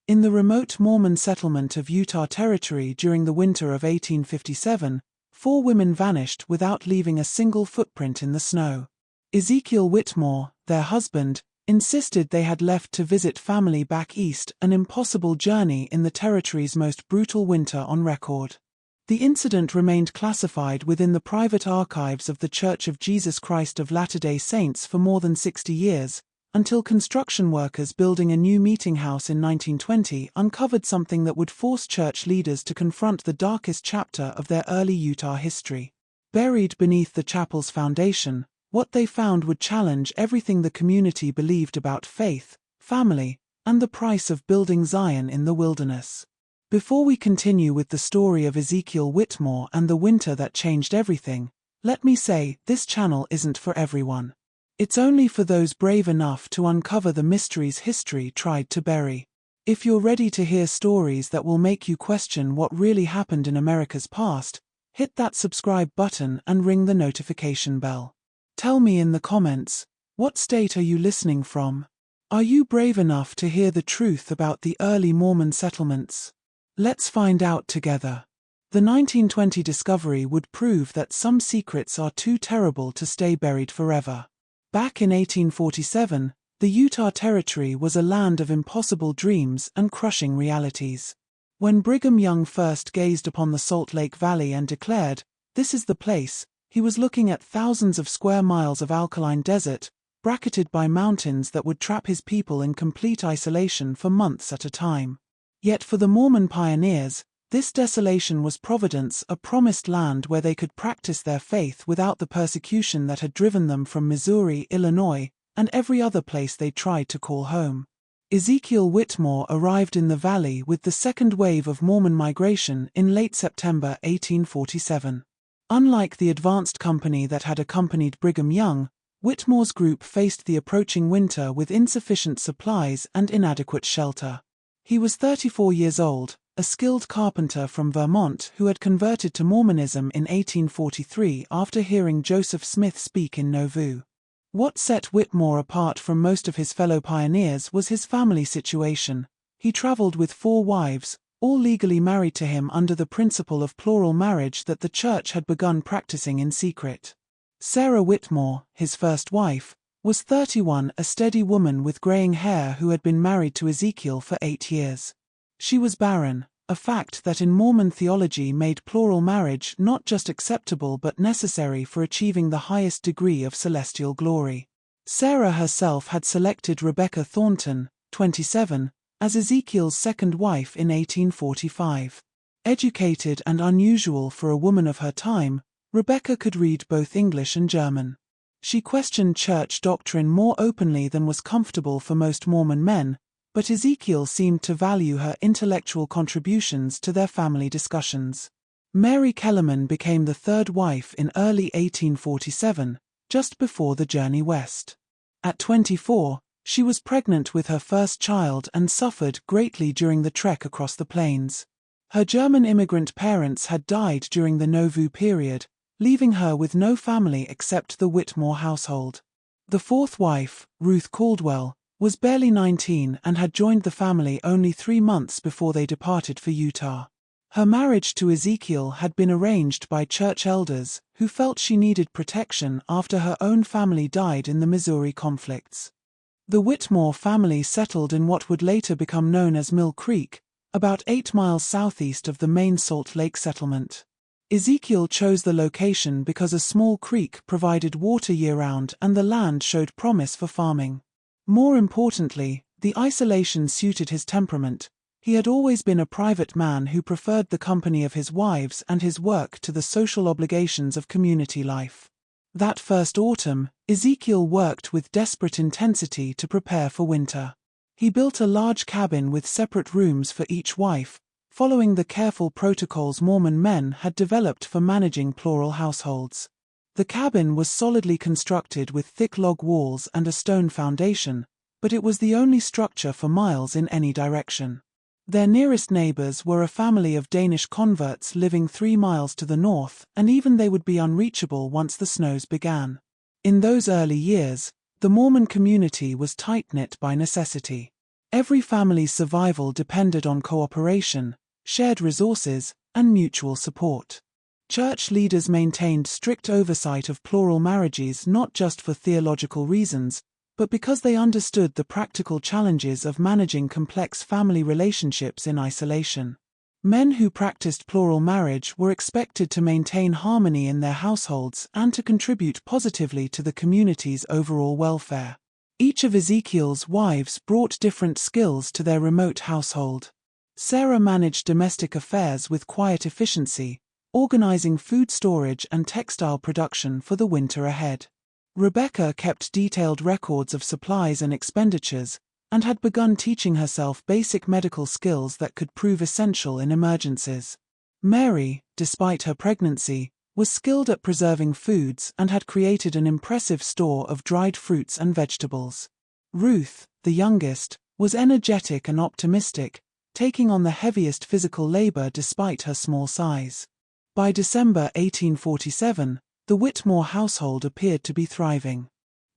In the remote Mormon settlement of Utah Territory during the winter of 1857, 4 women vanished without leaving a single footprint in the snow. Ezekiel Whitmore, their husband, insisted they had left to visit family back east, an impossible journey in the territory's most brutal winter on record. The incident remained classified within the private archives of the Church of Jesus Christ of Latter-day Saints for more than 60 years, until construction workers building a new meeting house in 1920 uncovered something that would force church leaders to confront the darkest chapter of their early Utah history. Buried beneath the chapel's foundation, what they found would challenge everything the community believed about faith, family, and the price of building Zion in the wilderness. Before we continue with the story of Ezekiel Whitmore and the winter that changed everything, let me say, this channel isn't for everyone. It's only for those brave enough to uncover the mysteries history tried to bury. If you're ready to hear stories that will make you question what really happened in America's past, hit that subscribe button and ring the notification bell. Tell me in the comments, what state are you listening from? Are you brave enough to hear the truth about the early Mormon settlements? Let's find out together. The 1920 discovery would prove that some secrets are too terrible to stay buried forever. Back in 1847, the Utah Territory was a land of impossible dreams and crushing realities. When Brigham Young first gazed upon the Salt Lake Valley and declared, "This is the place," he was looking at thousands of square miles of alkaline desert, bracketed by mountains that would trap his people in complete isolation for months at a time. Yet for the Mormon pioneers, this desolation was providence, a promised land where they could practice their faith without the persecution that had driven them from Missouri, Illinois, and every other place they tried to call home. Ezekiel Whitmore arrived in the valley with the second wave of Mormon migration in late September 1847. Unlike the advanced company that had accompanied Brigham Young, Whitmore's group faced the approaching winter with insufficient supplies and inadequate shelter. He was 34 years old, a skilled carpenter from Vermont who had converted to Mormonism in 1843 after hearing Joseph Smith speak in Nauvoo. What set Whitmore apart from most of his fellow pioneers was his family situation. He traveled with 4 wives, all legally married to him under the principle of plural marriage that the church had begun practicing in secret. Sarah Whitmore, his first wife, was 31, a steady woman with graying hair who had been married to Ezekiel for 8 years. She was barren, a fact that in Mormon theology made plural marriage not just acceptable but necessary for achieving the highest degree of celestial glory. Sarah herself had selected Rebecca Thornton, 27, as Ezekiel's second wife in 1845. Educated and unusual for a woman of her time, Rebecca could read both English and German. She questioned church doctrine more openly than was comfortable for most Mormon men, but Ezekiel seemed to value her intellectual contributions to their family discussions. Mary Kellerman became the third wife in early 1847, just before the journey west. At 24, she was pregnant with her first child and suffered greatly during the trek across the plains. Her German immigrant parents had died during the Nauvoo period, leaving her with no family except the Whitmore household. The fourth wife, Ruth Caldwell, was barely 19 and had joined the family only 3 months before they departed for Utah. Her marriage to Ezekiel had been arranged by church elders who felt she needed protection after her own family died in the Missouri conflicts. The Whitmore family settled in what would later become known as Mill Creek, about 8 miles southeast of the main Salt Lake settlement. Ezekiel chose the location because a small creek provided water year-round and the land showed promise for farming. More importantly, the isolation suited his temperament. He had always been a private man who preferred the company of his wives and his work to the social obligations of community life. That first autumn, Ezekiel worked with desperate intensity to prepare for winter. He built a large cabin with separate rooms for each wife, following the careful protocols Mormon men had developed for managing plural households. The cabin was solidly constructed with thick log walls and a stone foundation, but it was the only structure for miles in any direction. Their nearest neighbors were a family of Danish converts living 3 miles to the north, and even they would be unreachable once the snows began. In those early years, the Mormon community was tight-knit by necessity. Every family's survival depended on cooperation, shared resources, and mutual support. Church leaders maintained strict oversight of plural marriages not just for theological reasons, but because they understood the practical challenges of managing complex family relationships in isolation. Men who practiced plural marriage were expected to maintain harmony in their households and to contribute positively to the community's overall welfare. Each of Ezekiel's wives brought different skills to their remote household. Sarah managed domestic affairs with quiet efficiency, organizing food storage and textile production for the winter ahead. Rebecca kept detailed records of supplies and expenditures, and had begun teaching herself basic medical skills that could prove essential in emergencies. Mary, despite her pregnancy, was skilled at preserving foods and had created an impressive store of dried fruits and vegetables. Ruth, the youngest, was energetic and optimistic, taking on the heaviest physical labor despite her small size. By December 1847, the Whitmore household appeared to be thriving.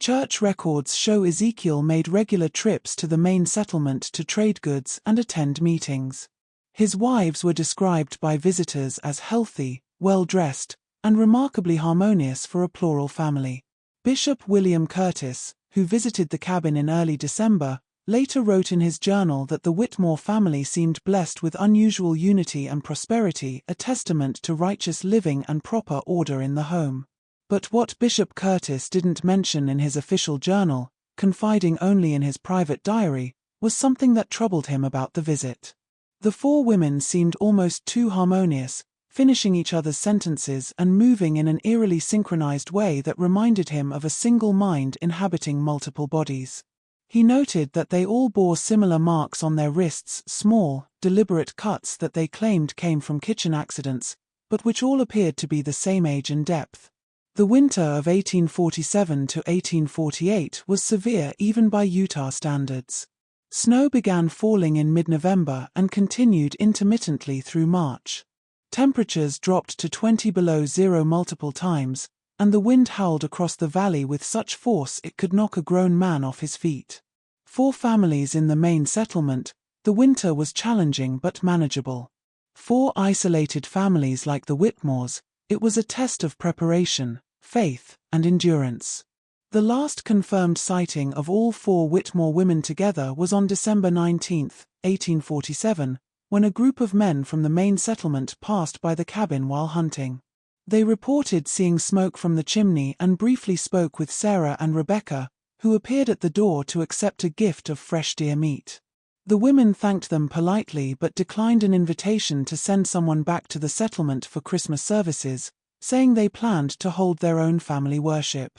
Church records show Ezekiel made regular trips to the main settlement to trade goods and attend meetings. His wives were described by visitors as healthy, well-dressed, and remarkably harmonious for a plural family. Bishop William Curtis, who visited the cabin in early December, later wrote in his journal that the Whitmore family seemed blessed with unusual unity and prosperity, a testament to righteous living and proper order in the home. But what Bishop Curtis didn't mention in his official journal, confiding only in his private diary, was something that troubled him about the visit. The four women seemed almost too harmonious, finishing each other's sentences and moving in an eerily synchronized way that reminded him of a single mind inhabiting multiple bodies. He noted that they all bore similar marks on their wrists, small, deliberate cuts that they claimed came from kitchen accidents, but which all appeared to be the same age and depth. The winter of 1847 to 1848 was severe even by Utah standards. Snow began falling in mid-November and continued intermittently through March. Temperatures dropped to 20 below zero multiple times, and the wind howled across the valley with such force it could knock a grown man off his feet. For families in the main settlement, the winter was challenging but manageable. For isolated families like the Whitmores, it was a test of preparation, faith, and endurance. The last confirmed sighting of all four Whitmore women together was on December 19, 1847, when a group of men from the main settlement passed by the cabin while hunting. They reported seeing smoke from the chimney and briefly spoke with Sarah and Rebecca, who appeared at the door to accept a gift of fresh deer meat. The women thanked them politely but declined an invitation to send someone back to the settlement for Christmas services, saying they planned to hold their own family worship.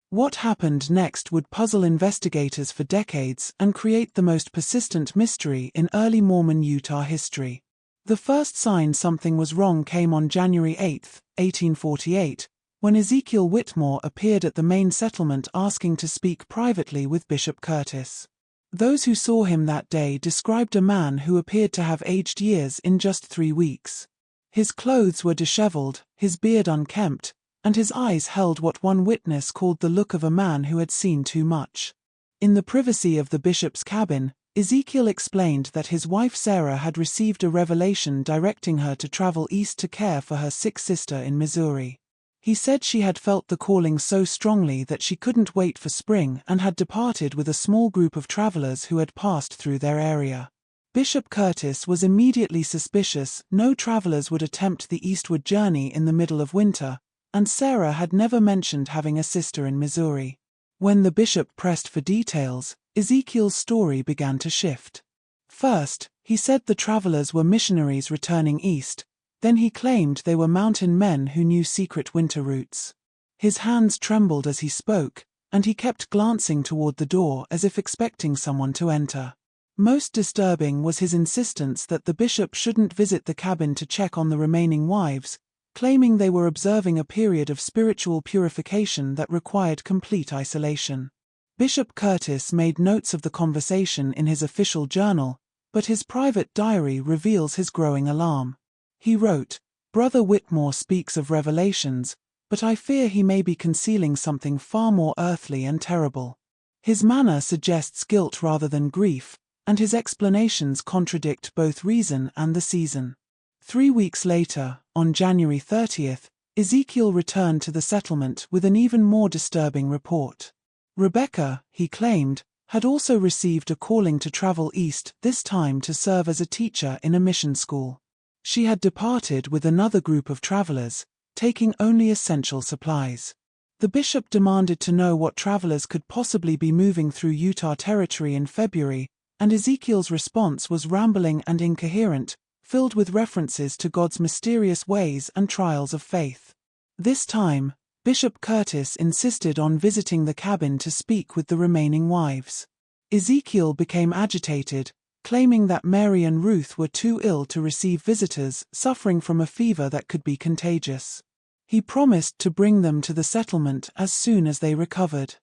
What happened next would puzzle investigators for decades and create the most persistent mystery in early Mormon Utah history. The first sign something was wrong came on January 8, 1848, when Ezekiel Whitmore appeared at the main settlement asking to speak privately with Bishop Curtis. Those who saw him that day described a man who appeared to have aged years in just 3 weeks. His clothes were disheveled, his beard unkempt, and his eyes held what one witness called the look of a man who had seen too much. In the privacy of the bishop's cabin, Ezekiel explained that his wife Sarah had received a revelation directing her to travel east to care for her sick sister in Missouri. He said she had felt the calling so strongly that she couldn't wait for spring and had departed with a small group of travelers who had passed through their area. Bishop Curtis was immediately suspicious no travelers would attempt the eastward journey in the middle of winter, and Sarah had never mentioned having a sister in Missouri. When the bishop pressed for details, Ezekiel's story began to shift. First, he said the travelers were missionaries returning east, then he claimed they were mountain men who knew secret winter routes. His hands trembled as he spoke, and he kept glancing toward the door as if expecting someone to enter. Most disturbing was his insistence that the bishop shouldn't visit the cabin to check on the remaining wives, claiming they were observing a period of spiritual purification that required complete isolation. Bishop Curtis made notes of the conversation in his official journal, but his private diary reveals his growing alarm. He wrote, "Brother Whitmore speaks of revelations, but I fear he may be concealing something far more earthly and terrible. His manner suggests guilt rather than grief, and his explanations contradict both reason and the season. 3 weeks later, on January 30th, Ezekiel returned to the settlement with an even more disturbing report. Rebecca, he claimed, had also received a calling to travel east, this time to serve as a teacher in a mission school. She had departed with another group of travelers, taking only essential supplies. The bishop demanded to know what travelers could possibly be moving through Utah Territory in February, and Ezekiel's response was rambling and incoherent, filled with references to God's mysterious ways and trials of faith. This time, Bishop Curtis insisted on visiting the cabin to speak with the remaining wives. Ezekiel became agitated, claiming that Mary and Ruth were too ill to receive visitors, suffering from a fever that could be contagious. He promised to bring them to the settlement as soon as they recovered.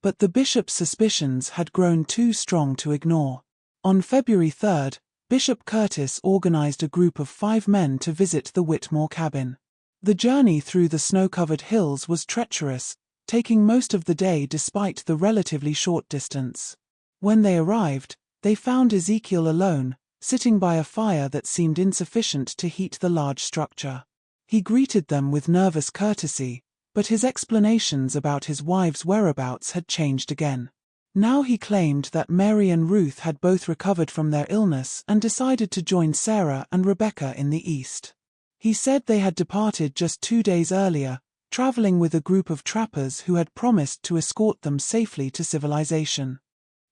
But the bishop's suspicions had grown too strong to ignore. On February 3rd, Bishop Curtis organized a group of 5 men to visit the Whitmore cabin. The journey through the snow-covered hills was treacherous, taking most of the day despite the relatively short distance. When they arrived, they found Ezekiel alone, sitting by a fire that seemed insufficient to heat the large structure. He greeted them with nervous courtesy, but his explanations about his wives' whereabouts had changed again. Now he claimed that Mary and Ruth had both recovered from their illness and decided to join Sarah and Rebecca in the east. He said they had departed just 2 days earlier, traveling with a group of trappers who had promised to escort them safely to civilization.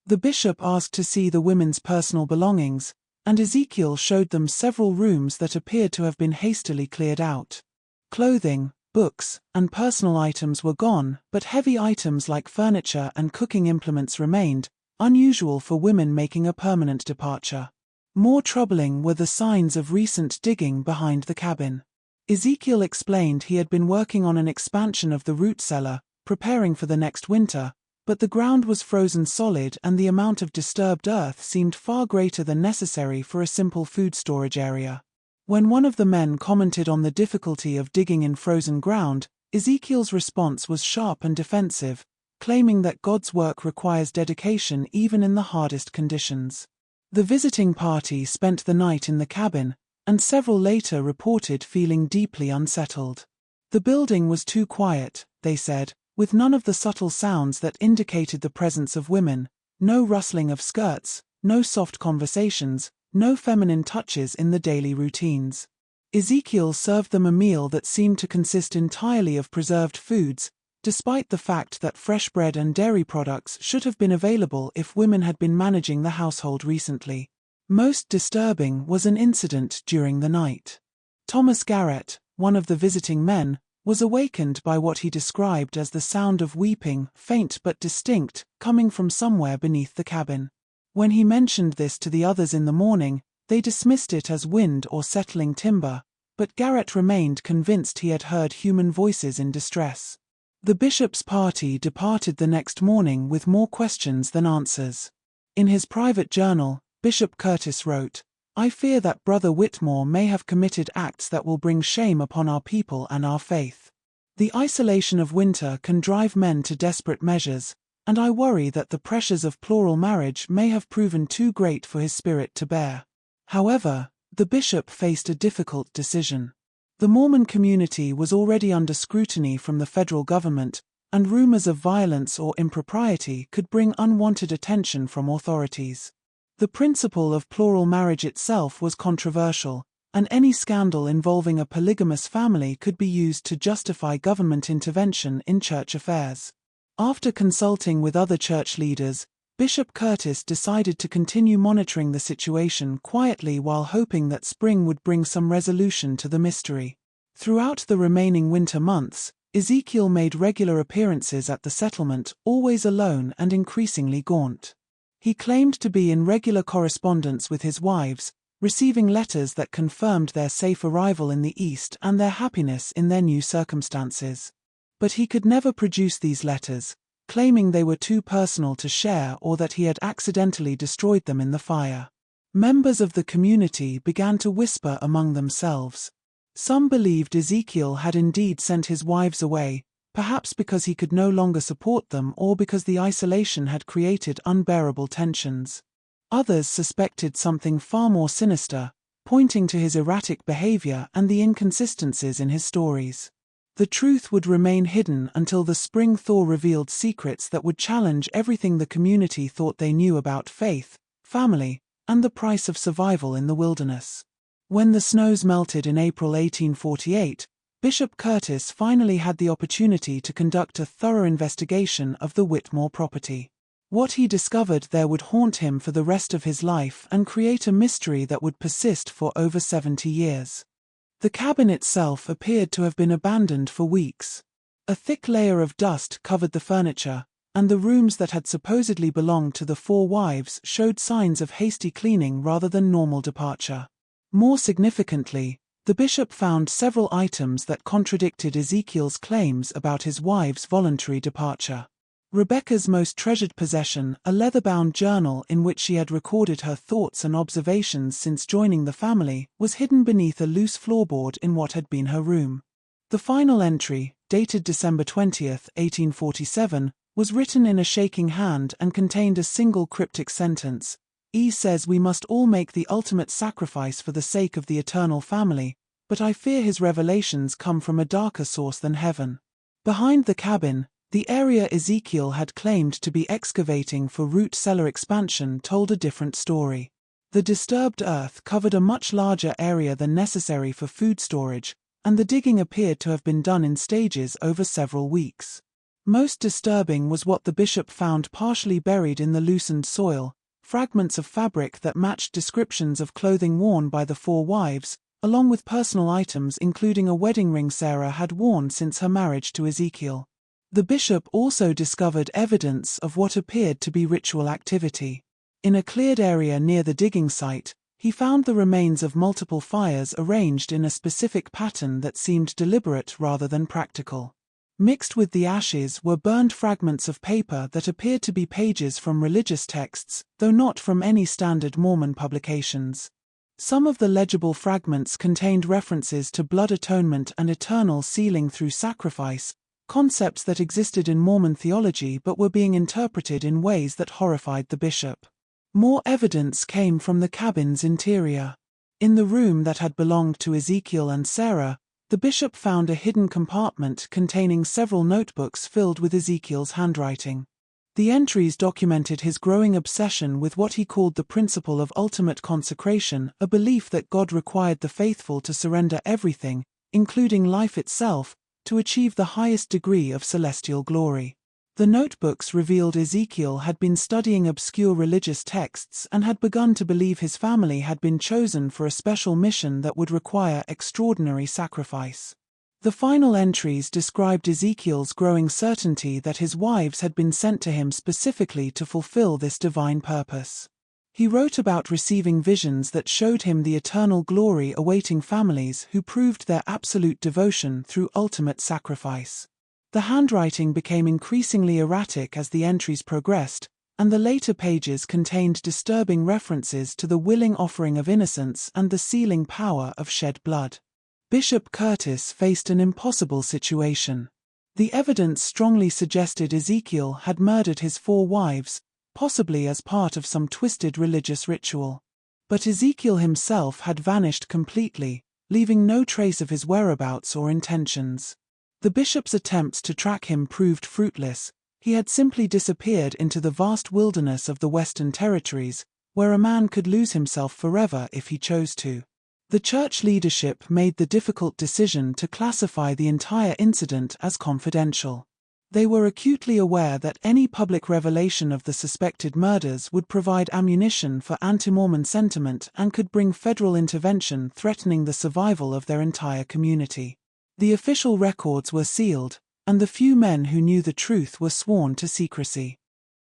The bishop asked to see the women's personal belongings, and Ezekiel showed them several rooms that appeared to have been hastily cleared out. Clothing, books, and personal items were gone, but heavy items like furniture and cooking implements remained, unusual for women making a permanent departure. More troubling were the signs of recent digging behind the cabin. Ezekiel explained he had been working on an expansion of the root cellar, preparing for the next winter, but the ground was frozen solid and the amount of disturbed earth seemed far greater than necessary for a simple food storage area. When one of the men commented on the difficulty of digging in frozen ground, Ezekiel's response was sharp and defensive, claiming that God's work requires dedication even in the hardest conditions. The visiting party spent the night in the cabin, and several later reported feeling deeply unsettled. The building was too quiet, they said, with none of the subtle sounds that indicated the presence of women, no rustling of skirts, no soft conversations, no feminine touches in the daily routines. Ezekiel served them a meal that seemed to consist entirely of preserved foods, despite the fact that fresh bread and dairy products should have been available if women had been managing the household recently. Most disturbing was an incident during the night. Thomas Garrett, one of the visiting men, was awakened by what he described as the sound of weeping, faint but distinct, coming from somewhere beneath the cabin. When he mentioned this to the others in the morning, they dismissed it as wind or settling timber, but Garrett remained convinced he had heard human voices in distress. The bishop's party departed the next morning with more questions than answers. In his private journal, Bishop Curtis wrote, "I fear that Brother Whitmore may have committed acts that will bring shame upon our people and our faith. The isolation of winter can drive men to desperate measures, and I worry that the pressures of plural marriage may have proven too great for his spirit to bear." However, the bishop faced a difficult decision. The Mormon community was already under scrutiny from the federal government, and rumors of violence or impropriety could bring unwanted attention from authorities. The principle of plural marriage itself was controversial, and any scandal involving a polygamous family could be used to justify government intervention in church affairs. After consulting with other church leaders, Bishop Curtis decided to continue monitoring the situation quietly while hoping that spring would bring some resolution to the mystery. Throughout the remaining winter months, Ezekiel made regular appearances at the settlement, always alone and increasingly gaunt. He claimed to be in regular correspondence with his wives, receiving letters that confirmed their safe arrival in the East and their happiness in their new circumstances. But he could never produce these letters, claiming they were too personal to share or that he had accidentally destroyed them in the fire. Members of the community began to whisper among themselves. Some believed Ezekiel had indeed sent his wives away, perhaps because he could no longer support them or because the isolation had created unbearable tensions. Others suspected something far more sinister, pointing to his erratic behavior and the inconsistencies in his stories. The truth would remain hidden until the spring thaw revealed secrets that would challenge everything the community thought they knew about faith, family, and the price of survival in the wilderness. When the snows melted in April 1848, Bishop Curtis finally had the opportunity to conduct a thorough investigation of the Whitmore property. What he discovered there would haunt him for the rest of his life and create a mystery that would persist for over 70 years. The cabin itself appeared to have been abandoned for weeks. A thick layer of dust covered the furniture, and the rooms that had supposedly belonged to the four wives showed signs of hasty cleaning rather than normal departure. More significantly, the bishop found several items that contradicted Ezekiel's claims about his wife's voluntary departure. Rebecca's most treasured possession, a leather-bound journal in which she had recorded her thoughts and observations since joining the family, was hidden beneath a loose floorboard in what had been her room. The final entry, dated December 20, 1847, was written in a shaking hand and contained a single cryptic sentence. "E says we must all make the ultimate sacrifice for the sake of the eternal family, but I fear his revelations come from a darker source than heaven." Behind the cabin, the area Ezekiel had claimed to be excavating for root cellar expansion told a different story. The disturbed earth covered a much larger area than necessary for food storage, and the digging appeared to have been done in stages over several weeks. Most disturbing was what the bishop found partially buried in the loosened soil: fragments of fabric that matched descriptions of clothing worn by the four wives, along with personal items including a wedding ring Sarah had worn since her marriage to Ezekiel. The bishop also discovered evidence of what appeared to be ritual activity. In a cleared area near the digging site, he found the remains of multiple fires arranged in a specific pattern that seemed deliberate rather than practical. Mixed with the ashes were burned fragments of paper that appeared to be pages from religious texts, though not from any standard Mormon publications. Some of the legible fragments contained references to blood atonement and eternal sealing through sacrifice, concepts that existed in Mormon theology but were being interpreted in ways that horrified the bishop. More evidence came from the cabin's interior. In the room that had belonged to Ezekiel and Sarah, the bishop found a hidden compartment containing several notebooks filled with Ezekiel's handwriting. The entries documented his growing obsession with what he called the principle of ultimate consecration, a belief that God required the faithful to surrender everything, including life itself, to achieve the highest degree of celestial glory. The notebooks revealed Ezekiel had been studying obscure religious texts and had begun to believe his family had been chosen for a special mission that would require extraordinary sacrifice. The final entries described Ezekiel's growing certainty that his wives had been sent to him specifically to fulfill this divine purpose. He wrote about receiving visions that showed him the eternal glory awaiting families who proved their absolute devotion through ultimate sacrifice. The handwriting became increasingly erratic as the entries progressed, and the later pages contained disturbing references to the willing offering of innocence and the sealing power of shed blood. Bishop Curtis faced an impossible situation. The evidence strongly suggested Ezekiel had murdered his four wives, possibly as part of some twisted religious ritual. But Ezekiel himself had vanished completely, leaving no trace of his whereabouts or intentions. The bishop's attempts to track him proved fruitless. He had simply disappeared into the vast wilderness of the Western Territories, where a man could lose himself forever if he chose to. The church leadership made the difficult decision to classify the entire incident as confidential. They were acutely aware that any public revelation of the suspected murders would provide ammunition for anti-Mormon sentiment and could bring federal intervention threatening the survival of their entire community. The official records were sealed, and the few men who knew the truth were sworn to secrecy.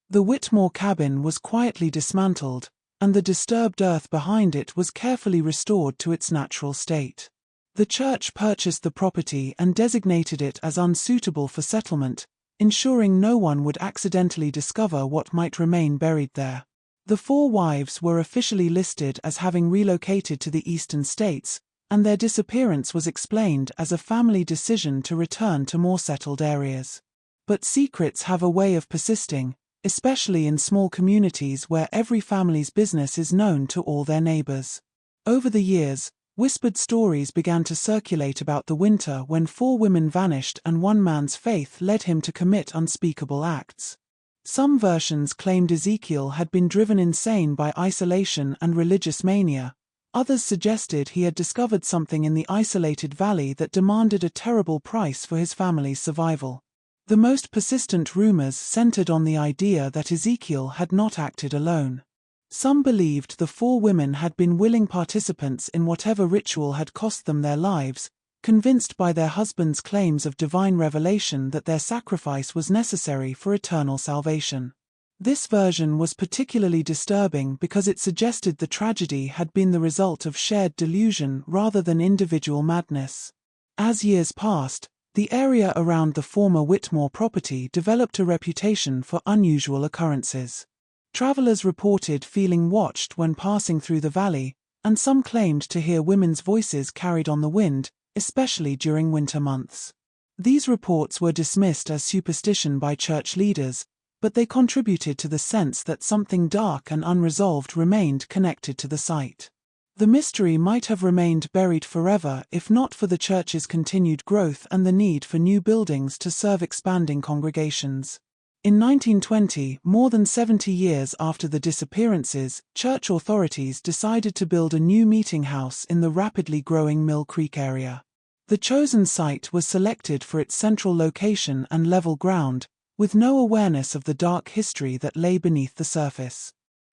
The Whitmore cabin was quietly dismantled, and the disturbed earth behind it was carefully restored to its natural state. The church purchased the property and designated it as unsuitable for settlement, ensuring no one would accidentally discover what might remain buried there. The four wives were officially listed as having relocated to the eastern states, and their disappearance was explained as a family decision to return to more settled areas. But secrets have a way of persisting, especially in small communities where every family's business is known to all their neighbors. Over the years, whispered stories began to circulate about the winter when 4 women vanished and one man's faith led him to commit unspeakable acts. Some versions claimed Ezekiel had been driven insane by isolation and religious mania. Others suggested he had discovered something in the isolated valley that demanded a terrible price for his family's survival. The most persistent rumors centered on the idea that Ezekiel had not acted alone. Some believed the 4 women had been willing participants in whatever ritual had cost them their lives, convinced by their husbands' claims of divine revelation that their sacrifice was necessary for eternal salvation. This version was particularly disturbing because it suggested the tragedy had been the result of shared delusion rather than individual madness. As years passed, the area around the former Whitmore property developed a reputation for unusual occurrences. Travelers reported feeling watched when passing through the valley, and some claimed to hear women's voices carried on the wind, especially during winter months. These reports were dismissed as superstition by church leaders, but they contributed to the sense that something dark and unresolved remained connected to the site. The mystery might have remained buried forever if not for the church's continued growth and the need for new buildings to serve expanding congregations. In 1920, more than 70 years after the disappearances, church authorities decided to build a new meeting house in the rapidly growing Mill Creek area. The chosen site was selected for its central location and level ground, with no awareness of the dark history that lay beneath the surface.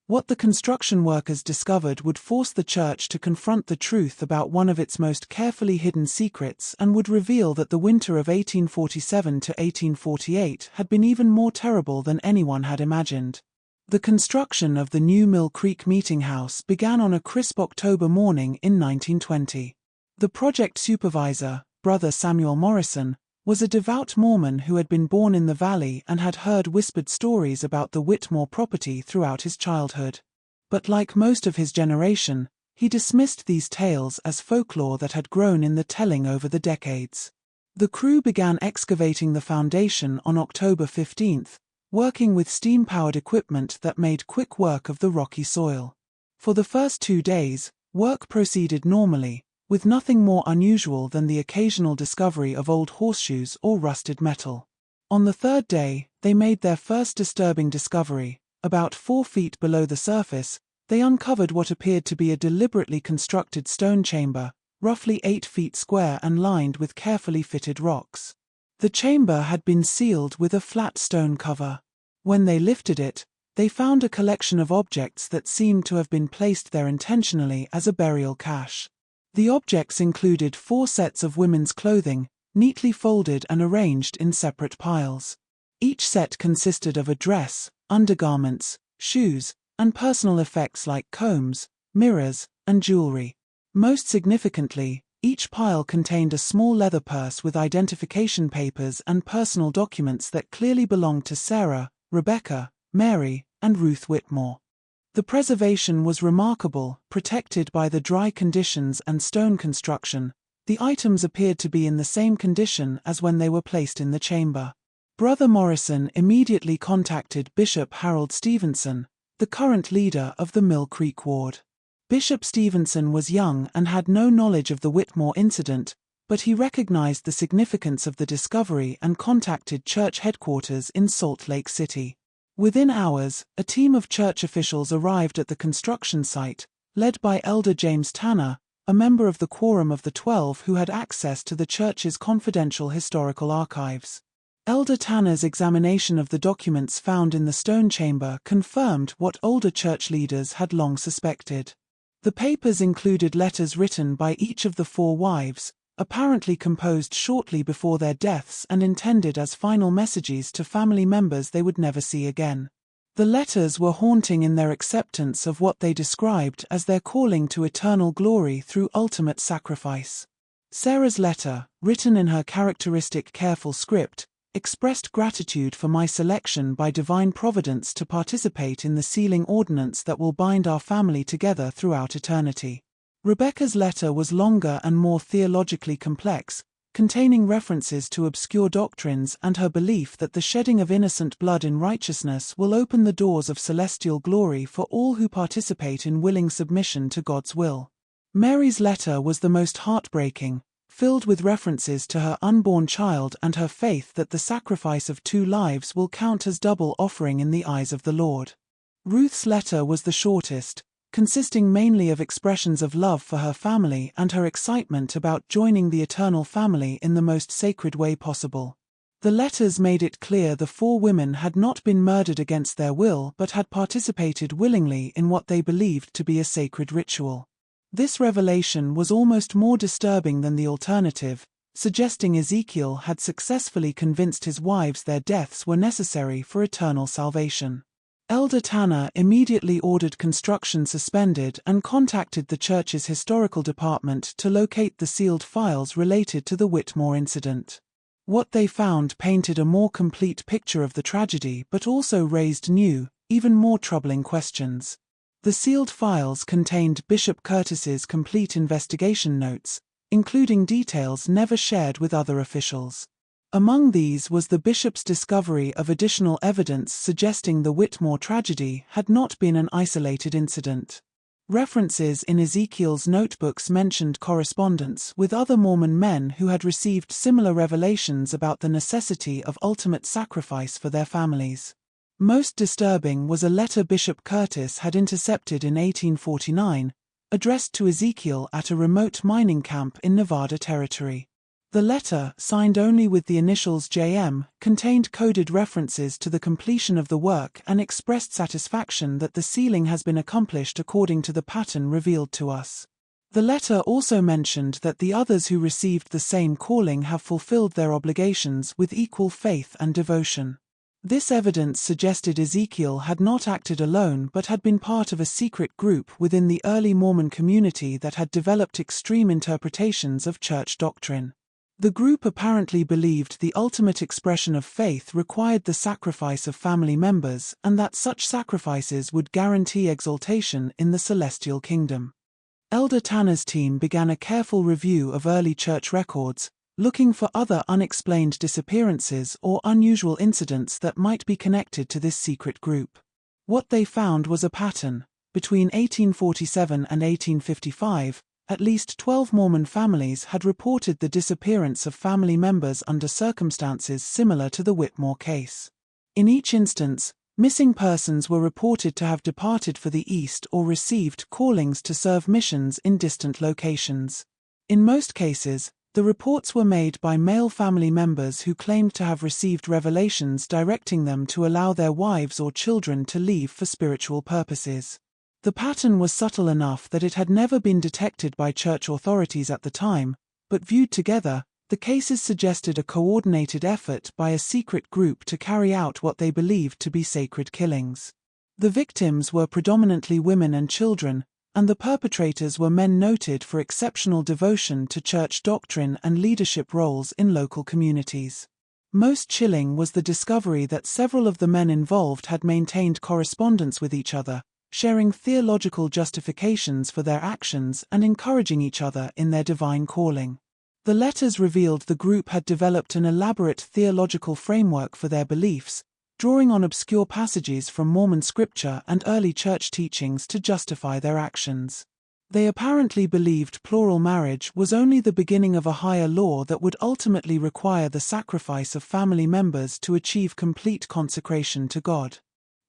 What the construction workers discovered would force the church to confront the truth about one of its most carefully hidden secrets and would reveal that the winter of 1847 to 1848 had been even more terrible than anyone had imagined. The construction of the new Mill Creek Meeting House began on a crisp October morning in 1920. The project supervisor, Brother Samuel Morrison, was a devout Mormon who had been born in the valley and had heard whispered stories about the Whitmore property throughout his childhood. But like most of his generation, he dismissed these tales as folklore that had grown in the telling over the decades. The crew began excavating the foundation on October 15, working with steam-powered equipment that made quick work of the rocky soil. For the first 2 days, work proceeded normally, with nothing more unusual than the occasional discovery of old horseshoes or rusted metal. On the 3rd day, they made their first disturbing discovery. About 4 feet below the surface, they uncovered what appeared to be a deliberately constructed stone chamber, roughly 8 feet square and lined with carefully fitted rocks. The chamber had been sealed with a flat stone cover. When they lifted it, they found a collection of objects that seemed to have been placed there intentionally as a burial cache. The objects included 4 sets of women's clothing, neatly folded and arranged in separate piles. Each set consisted of a dress, undergarments, shoes, and personal effects like combs, mirrors, and jewelry. Most significantly, each pile contained a small leather purse with identification papers and personal documents that clearly belonged to Sarah, Rebecca, Mary, and Ruth Whitmore. The preservation was remarkable, protected by the dry conditions and stone construction. The items appeared to be in the same condition as when they were placed in the chamber. Brother Morrison immediately contacted Bishop Harold Stevenson, the current leader of the Mill Creek Ward. Bishop Stevenson was young and had no knowledge of the Whitmore incident, but he recognized the significance of the discovery and contacted church headquarters in Salt Lake City. Within hours, a team of church officials arrived at the construction site, led by Elder James Tanner, a member of the Quorum of the 12 who had access to the church's confidential historical archives. Elder Tanner's examination of the documents found in the stone chamber confirmed what older church leaders had long suspected. The papers included letters written by each of the 4 wives, apparently composed shortly before their deaths and intended as final messages to family members they would never see again. The letters were haunting in their acceptance of what they described as their calling to eternal glory through ultimate sacrifice. Sarah's letter, written in her characteristic careful script, expressed gratitude for my selection by divine providence to participate in the sealing ordinance that will bind our family together throughout eternity. Rebecca's letter was longer and more theologically complex, containing references to obscure doctrines and her belief that the shedding of innocent blood in righteousness will open the doors of celestial glory for all who participate in willing submission to God's will. Mary's letter was the most heartbreaking, filled with references to her unborn child and her faith that the sacrifice of 2 lives will count as double offering in the eyes of the Lord. Ruth's letter was the shortest, consisting mainly of expressions of love for her family and her excitement about joining the eternal family in the most sacred way possible. The letters made it clear the 4 women had not been murdered against their will but had participated willingly in what they believed to be a sacred ritual. This revelation was almost more disturbing than the alternative, suggesting Ezekiel had successfully convinced his wives their deaths were necessary for eternal salvation. Elder Tanner immediately ordered construction suspended and contacted the church's historical department to locate the sealed files related to the Whitmore incident. What they found painted a more complete picture of the tragedy but also raised new, even more troubling questions. The sealed files contained Bishop Curtis's complete investigation notes, including details never shared with other officials. Among these was the bishop's discovery of additional evidence suggesting the Whitmore tragedy had not been an isolated incident. References in Ezekiel's notebooks mentioned correspondence with other Mormon men who had received similar revelations about the necessity of ultimate sacrifice for their families. Most disturbing was a letter Bishop Curtis had intercepted in 1849, addressed to Ezekiel at a remote mining camp in Nevada Territory. The letter, signed only with the initials JM, contained coded references to the completion of the work and expressed satisfaction that the sealing has been accomplished according to the pattern revealed to us. The letter also mentioned that the others who received the same calling have fulfilled their obligations with equal faith and devotion. This evidence suggested Ezekiel had not acted alone but had been part of a secret group within the early Mormon community that had developed extreme interpretations of church doctrine. The group apparently believed the ultimate expression of faith required the sacrifice of family members and that such sacrifices would guarantee exaltation in the celestial kingdom. Elder Tanner's team began a careful review of early church records, looking for other unexplained disappearances or unusual incidents that might be connected to this secret group. What they found was a pattern. Between 1847 and 1855, at least 12 Mormon families had reported the disappearance of family members under circumstances similar to the Whitmore case. In each instance, missing persons were reported to have departed for the East or received callings to serve missions in distant locations. In most cases, the reports were made by male family members who claimed to have received revelations directing them to allow their wives or children to leave for spiritual purposes. The pattern was subtle enough that it had never been detected by church authorities at the time, but viewed together, the cases suggested a coordinated effort by a secret group to carry out what they believed to be sacred killings. The victims were predominantly women and children, and the perpetrators were men noted for exceptional devotion to church doctrine and leadership roles in local communities. Most chilling was the discovery that several of the men involved had maintained correspondence with each other, sharing theological justifications for their actions and encouraging each other in their divine calling. The letters revealed the group had developed an elaborate theological framework for their beliefs, drawing on obscure passages from Mormon scripture and early church teachings to justify their actions. They apparently believed plural marriage was only the beginning of a higher law that would ultimately require the sacrifice of family members to achieve complete consecration to God.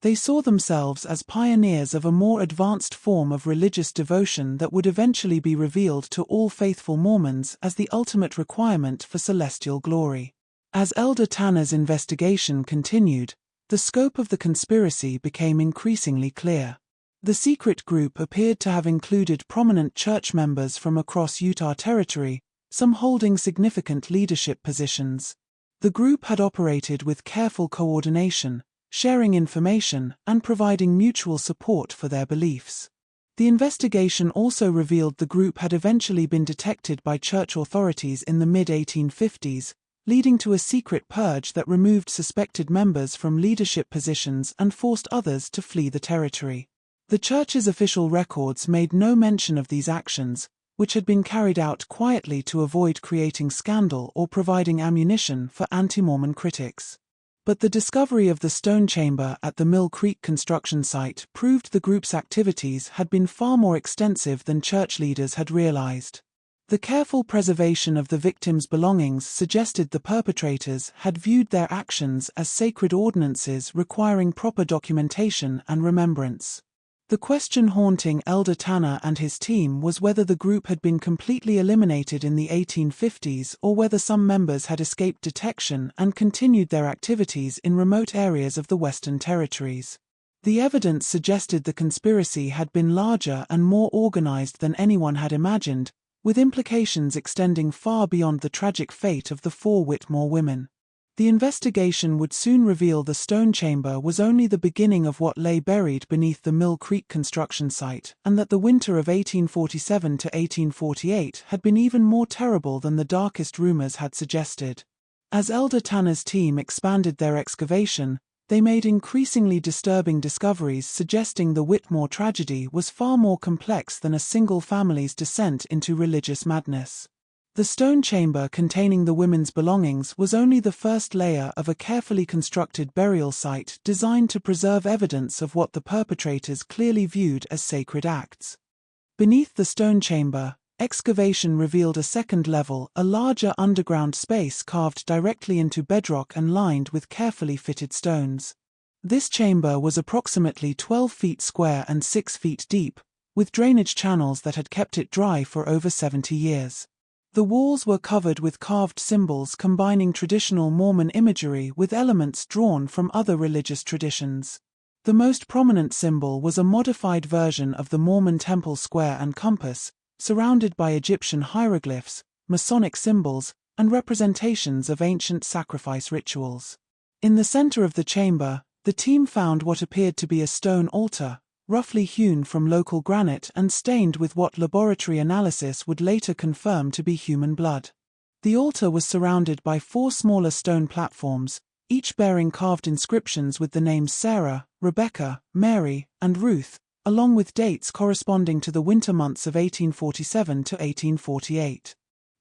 They saw themselves as pioneers of a more advanced form of religious devotion that would eventually be revealed to all faithful Mormons as the ultimate requirement for celestial glory. As Elder Tanner's investigation continued, the scope of the conspiracy became increasingly clear. The secret group appeared to have included prominent church members from across Utah Territory, some holding significant leadership positions. The group had operated with careful coordination, sharing information and providing mutual support for their beliefs. The investigation also revealed the group had eventually been detected by church authorities in the mid-1850s, leading to a secret purge that removed suspected members from leadership positions and forced others to flee the territory. The church's official records made no mention of these actions, which had been carried out quietly to avoid creating scandal or providing ammunition for anti-Mormon critics. But the discovery of the stone chamber at the Mill Creek construction site proved the group's activities had been far more extensive than church leaders had realized. The careful preservation of the victims' belongings suggested the perpetrators had viewed their actions as sacred ordinances requiring proper documentation and remembrance. The question haunting Elder Tanner and his team was whether the group had been completely eliminated in the 1850s or whether some members had escaped detection and continued their activities in remote areas of the Western Territories. The evidence suggested the conspiracy had been larger and more organized than anyone had imagined, with implications extending far beyond the tragic fate of the 4 Whitmore women. The investigation would soon reveal the stone chamber was only the beginning of what lay buried beneath the Mill Creek construction site, and that the winter of 1847 to 1848 had been even more terrible than the darkest rumors had suggested. As Elder Tanner's team expanded their excavation, they made increasingly disturbing discoveries suggesting the Whitmore tragedy was far more complex than a single family's descent into religious madness. The stone chamber containing the women's belongings was only the first layer of a carefully constructed burial site designed to preserve evidence of what the perpetrators clearly viewed as sacred acts. Beneath the stone chamber, excavation revealed a second level, a larger underground space carved directly into bedrock and lined with carefully fitted stones. This chamber was approximately 12 feet square and 6 feet deep, with drainage channels that had kept it dry for over 70 years. The walls were covered with carved symbols combining traditional Mormon imagery with elements drawn from other religious traditions. The most prominent symbol was a modified version of the Mormon temple square and compass, surrounded by Egyptian hieroglyphs, Masonic symbols, and representations of ancient sacrifice rituals. In the center of the chamber, the team found what appeared to be a stone altar, roughly hewn from local granite and stained with what laboratory analysis would later confirm to be human blood. The altar was surrounded by 4 smaller stone platforms, each bearing carved inscriptions with the names Sarah, Rebecca, Mary, and Ruth, along with dates corresponding to the winter months of 1847 to 1848.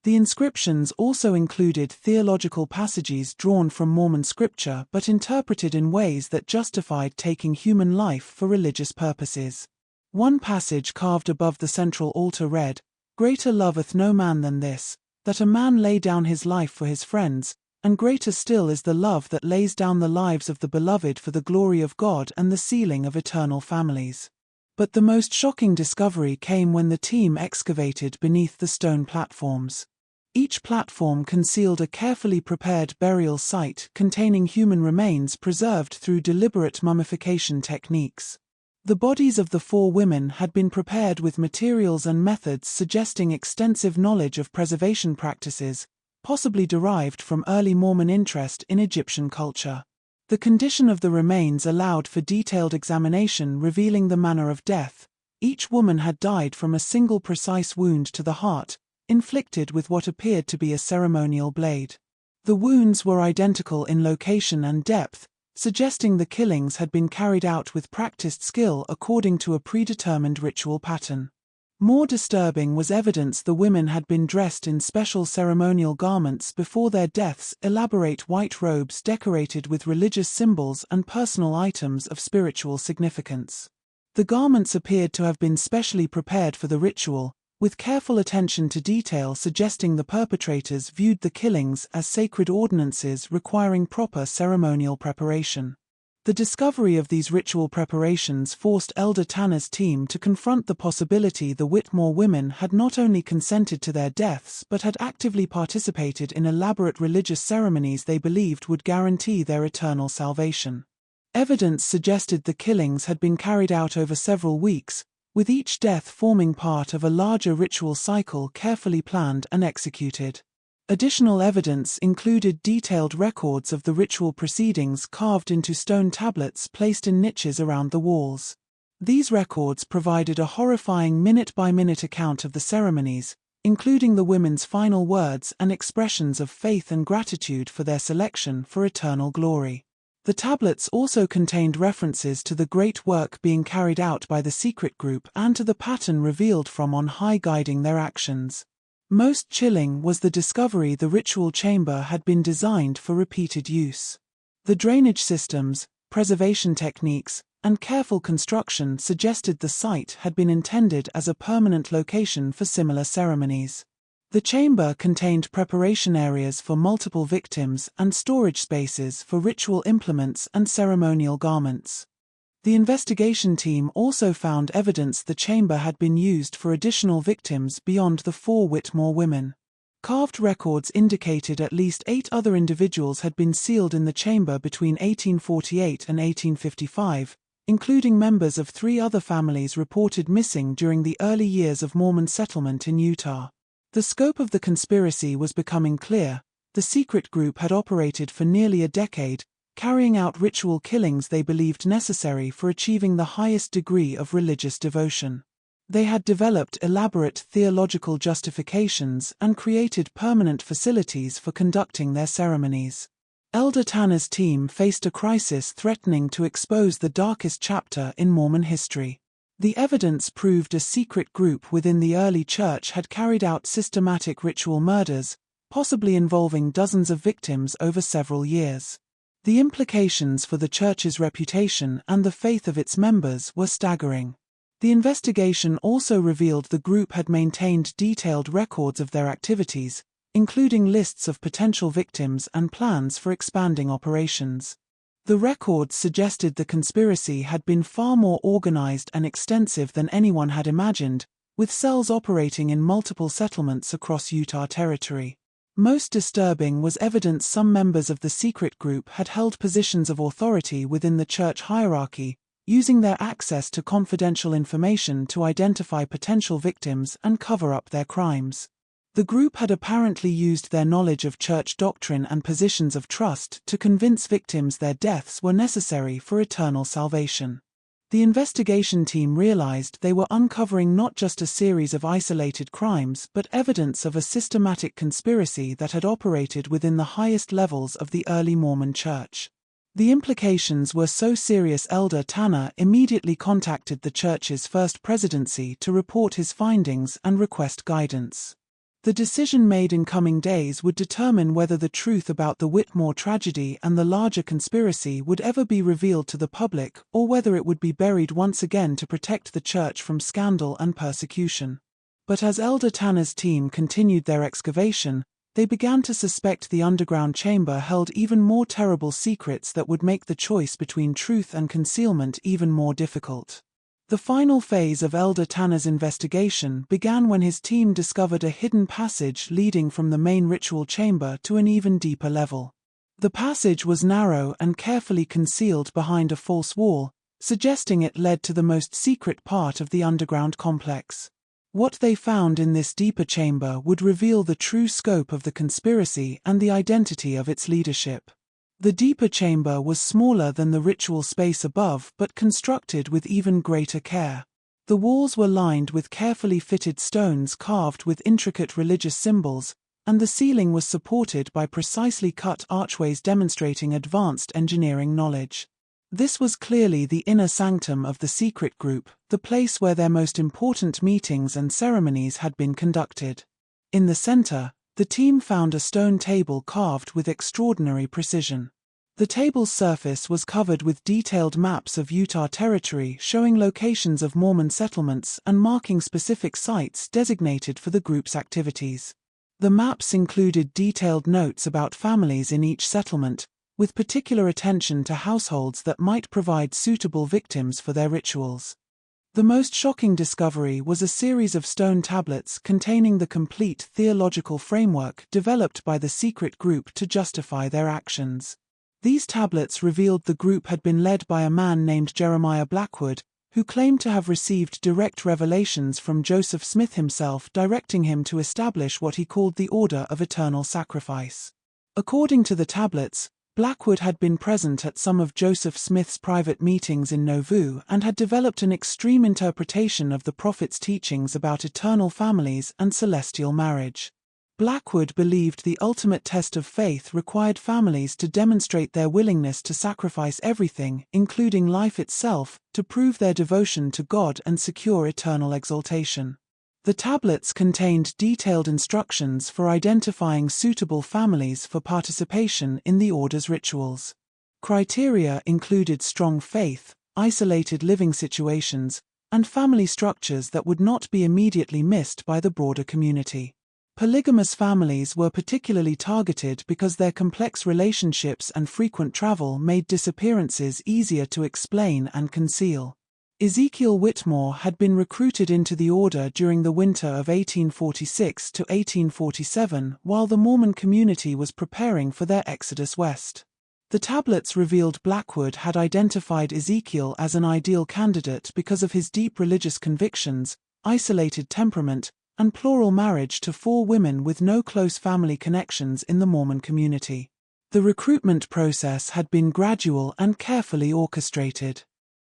The inscriptions also included theological passages drawn from Mormon scripture but interpreted in ways that justified taking human life for religious purposes. One passage carved above the central altar read, "Greater loveth no man than this, that a man lay down his life for his friends, and greater still is the love that lays down the lives of the beloved for the glory of God and the sealing of eternal families." But the most shocking discovery came when the team excavated beneath the stone platforms. Each platform concealed a carefully prepared burial site containing human remains preserved through deliberate mummification techniques. The bodies of the 4 women had been prepared with materials and methods suggesting extensive knowledge of preservation practices, possibly derived from early Mormon interest in Egyptian culture. The condition of the remains allowed for detailed examination revealing the manner of death. Each woman had died from a single precise wound to the heart, inflicted with what appeared to be a ceremonial blade. The wounds were identical in location and depth, suggesting the killings had been carried out with practiced skill according to a predetermined ritual pattern. More disturbing was evidence the women had been dressed in special ceremonial garments before their deaths, elaborate white robes decorated with religious symbols and personal items of spiritual significance. The garments appeared to have been specially prepared for the ritual, with careful attention to detail suggesting the perpetrators viewed the killings as sacred ordinances requiring proper ceremonial preparation. The discovery of these ritual preparations forced Elder Tanner's team to confront the possibility the Whitmore women had not only consented to their deaths but had actively participated in elaborate religious ceremonies they believed would guarantee their eternal salvation. Evidence suggested the killings had been carried out over several weeks, with each death forming part of a larger ritual cycle carefully planned and executed. Additional evidence included detailed records of the ritual proceedings carved into stone tablets placed in niches around the walls. These records provided a horrifying minute-by-minute account of the ceremonies, including the women's final words and expressions of faith and gratitude for their selection for eternal glory. The tablets also contained references to the great work being carried out by the secret group and to the pattern revealed from on high guiding their actions. Most chilling was the discovery the ritual chamber had been designed for repeated use. The drainage systems, preservation techniques, and careful construction suggested the site had been intended as a permanent location for similar ceremonies. The chamber contained preparation areas for multiple victims and storage spaces for ritual implements and ceremonial garments. The investigation team also found evidence the chamber had been used for additional victims beyond the 4 Whitmore women. Carved records indicated at least 8 other individuals had been sealed in the chamber between 1848 and 1855, including members of 3 other families reported missing during the early years of Mormon settlement in Utah. The scope of the conspiracy was becoming clear. The secret group had operated for nearly a decade, carrying out ritual killings they believed necessary for achieving the highest degree of religious devotion. They had developed elaborate theological justifications and created permanent facilities for conducting their ceremonies. Elder Tanner's team faced a crisis threatening to expose the darkest chapter in Mormon history. The evidence proved a secret group within the early church had carried out systematic ritual murders, possibly involving dozens of victims over several years. The implications for the church's reputation and the faith of its members were staggering. The investigation also revealed the group had maintained detailed records of their activities, including lists of potential victims and plans for expanding operations. The records suggested the conspiracy had been far more organized and extensive than anyone had imagined, with cells operating in multiple settlements across Utah Territory. Most disturbing was evidence some members of the secret group had held positions of authority within the church hierarchy, using their access to confidential information to identify potential victims and cover up their crimes. The group had apparently used their knowledge of church doctrine and positions of trust to convince victims their deaths were necessary for eternal salvation. The investigation team realized they were uncovering not just a series of isolated crimes but evidence of a systematic conspiracy that had operated within the highest levels of the early Mormon Church. The implications were so serious Elder Tanner immediately contacted the church's first presidency to report his findings and request guidance. The decision made in coming days would determine whether the truth about the Whitmore tragedy and the larger conspiracy would ever be revealed to the public or whether it would be buried once again to protect the church from scandal and persecution. But as Elder Tanner's team continued their excavation, they began to suspect the underground chamber held even more terrible secrets that would make the choice between truth and concealment even more difficult. The final phase of Elder Tanner's investigation began when his team discovered a hidden passage leading from the main ritual chamber to an even deeper level. The passage was narrow and carefully concealed behind a false wall, suggesting it led to the most secret part of the underground complex. What they found in this deeper chamber would reveal the true scope of the conspiracy and the identity of its leadership. The deeper chamber was smaller than the ritual space above but constructed with even greater care. The walls were lined with carefully fitted stones carved with intricate religious symbols, and the ceiling was supported by precisely cut archways demonstrating advanced engineering knowledge. This was clearly the inner sanctum of the secret group, the place where their most important meetings and ceremonies had been conducted. In the center, the team found a stone table carved with extraordinary precision. The table's surface was covered with detailed maps of Utah Territory showing locations of Mormon settlements and marking specific sites designated for the group's activities. The maps included detailed notes about families in each settlement, with particular attention to households that might provide suitable victims for their rituals. The most shocking discovery was a series of stone tablets containing the complete theological framework developed by the secret group to justify their actions. These tablets revealed the group had been led by a man named Jeremiah Blackwood, who claimed to have received direct revelations from Joseph Smith himself directing him to establish what he called the Order of Eternal Sacrifice. According to the tablets, Blackwood had been present at some of Joseph Smith's private meetings in Nauvoo and had developed an extreme interpretation of the prophet's teachings about eternal families and celestial marriage. Blackwood believed the ultimate test of faith required families to demonstrate their willingness to sacrifice everything, including life itself, to prove their devotion to God and secure eternal exaltation. The tablets contained detailed instructions for identifying suitable families for participation in the order's rituals. Criteria included strong faith, isolated living situations, and family structures that would not be immediately missed by the broader community. Polygamous families were particularly targeted because their complex relationships and frequent travel made disappearances easier to explain and conceal. Ezekiel Whitmore had been recruited into the order during the winter of 1846 to 1847 while the Mormon community was preparing for their exodus west. The tablets revealed Blackwood had identified Ezekiel as an ideal candidate because of his deep religious convictions, isolated temperament, and plural marriage to 4 women with no close family connections in the Mormon community. The recruitment process had been gradual and carefully orchestrated.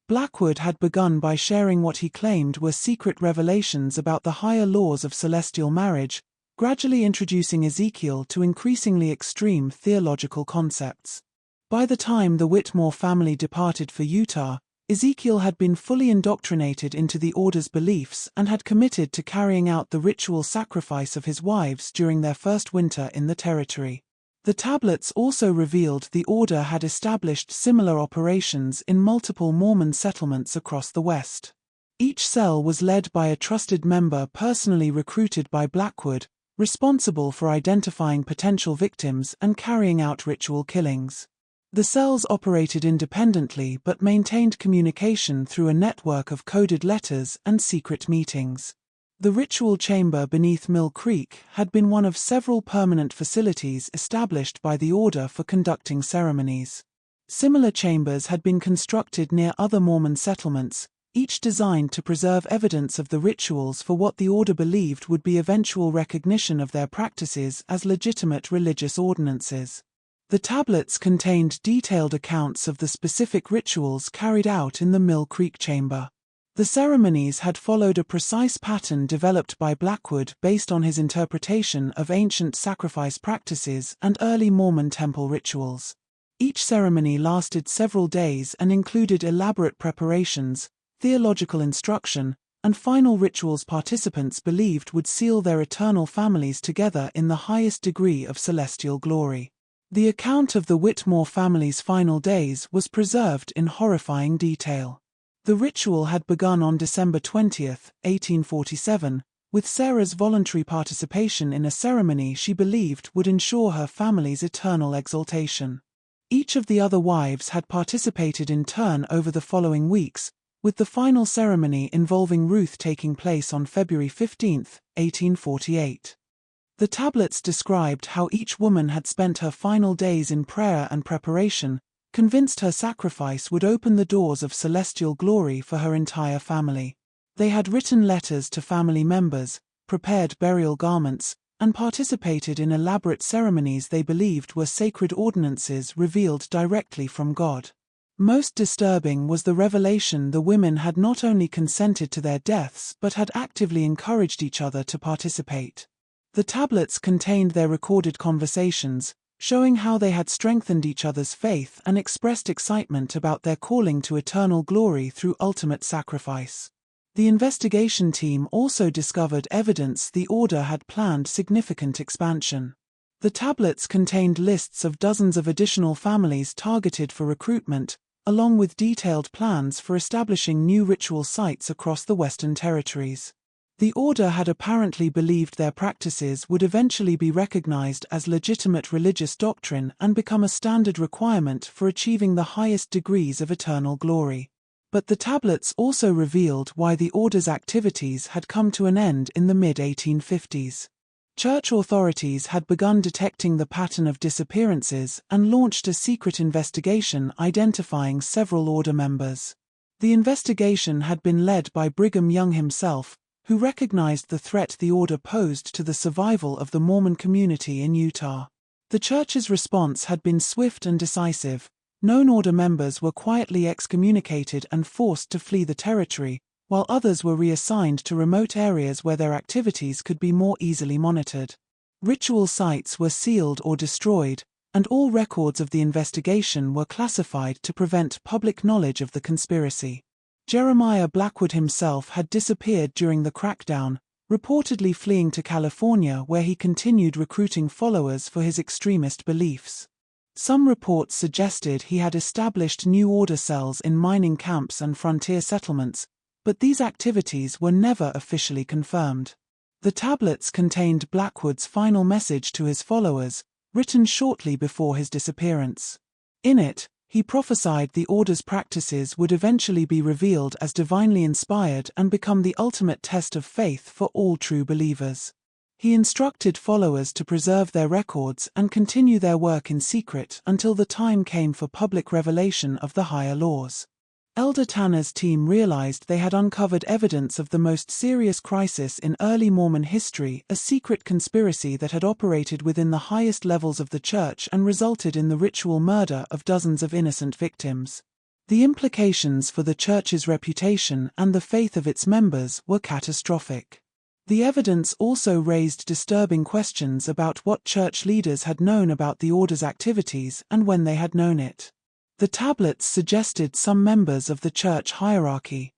Blackwood had begun by sharing what he claimed were secret revelations about the higher laws of celestial marriage, gradually introducing Ezekiel to increasingly extreme theological concepts. By the time the Whitmore family departed for Utah, Ezekiel had been fully indoctrinated into the order's beliefs and had committed to carrying out the ritual sacrifice of his wives during their first winter in the territory. The tablets also revealed the order had established similar operations in multiple Mormon settlements across the West. Each cell was led by a trusted member personally recruited by Blackwood, responsible for identifying potential victims and carrying out ritual killings. The cells operated independently but maintained communication through a network of coded letters and secret meetings. The ritual chamber beneath Mill Creek had been one of several permanent facilities established by the order for conducting ceremonies. Similar chambers had been constructed near other Mormon settlements, each designed to preserve evidence of the rituals for what the order believed would be eventual recognition of their practices as legitimate religious ordinances. The tablets contained detailed accounts of the specific rituals carried out in the Mill Creek chamber. The ceremonies had followed a precise pattern developed by Blackwood based on his interpretation of ancient sacrifice practices and early Mormon temple rituals. Each ceremony lasted several days and included elaborate preparations, theological instruction, and final rituals participants believed would seal their eternal families together in the highest degree of celestial glory. The account of the Whitmore family's final days was preserved in horrifying detail. The ritual had begun on December 20, 1847, with Sarah's voluntary participation in a ceremony she believed would ensure her family's eternal exaltation. Each of the other wives had participated in turn over the following weeks, with the final ceremony involving Ruth taking place on February 15, 1848. The tablets described how each woman had spent her final days in prayer and preparation, convinced her sacrifice would open the doors of celestial glory for her entire family. They had written letters to family members, prepared burial garments, and participated in elaborate ceremonies they believed were sacred ordinances revealed directly from God. Most disturbing was the revelation the women had not only consented to their deaths but had actively encouraged each other to participate. The tablets contained their recorded conversations, showing how they had strengthened each other's faith and expressed excitement about their calling to eternal glory through ultimate sacrifice. The investigation team also discovered evidence the order had planned significant expansion. The tablets contained lists of dozens of additional families targeted for recruitment, along with detailed plans for establishing new ritual sites across the Western Territories. The order had apparently believed their practices would eventually be recognized as legitimate religious doctrine and become a standard requirement for achieving the highest degrees of eternal glory. But the tablets also revealed why the order's activities had come to an end in the mid-1850s. Church authorities had begun detecting the pattern of disappearances and launched a secret investigation identifying several order members. The investigation had been led by Brigham Young himself, who recognized the threat the order posed to the survival of the Mormon community in Utah. The church's response had been swift and decisive. Known order members were quietly excommunicated and forced to flee the territory, while others were reassigned to remote areas where their activities could be more easily monitored. Ritual sites were sealed or destroyed, and all records of the investigation were classified to prevent public knowledge of the conspiracy. Jeremiah Blackwood himself had disappeared during the crackdown, reportedly fleeing to California, where he continued recruiting followers for his extremist beliefs. Some reports suggested he had established New Order cells in mining camps and frontier settlements, but these activities were never officially confirmed. The tablets contained Blackwood's final message to his followers, written shortly before his disappearance. In it, he prophesied the Order's practices would eventually be revealed as divinely inspired and become the ultimate test of faith for all true believers. He instructed followers to preserve their records and continue their work in secret until the time came for public revelation of the higher laws. Elder Tanner's team realized they had uncovered evidence of the most serious crisis in early Mormon history, a secret conspiracy that had operated within the highest levels of the church and resulted in the ritual murder of dozens of innocent victims. The implications for the church's reputation and the faith of its members were catastrophic. The evidence also raised disturbing questions about what church leaders had known about the Order's activities and when they had known it. The tablets suggested some members of the church hierarchy,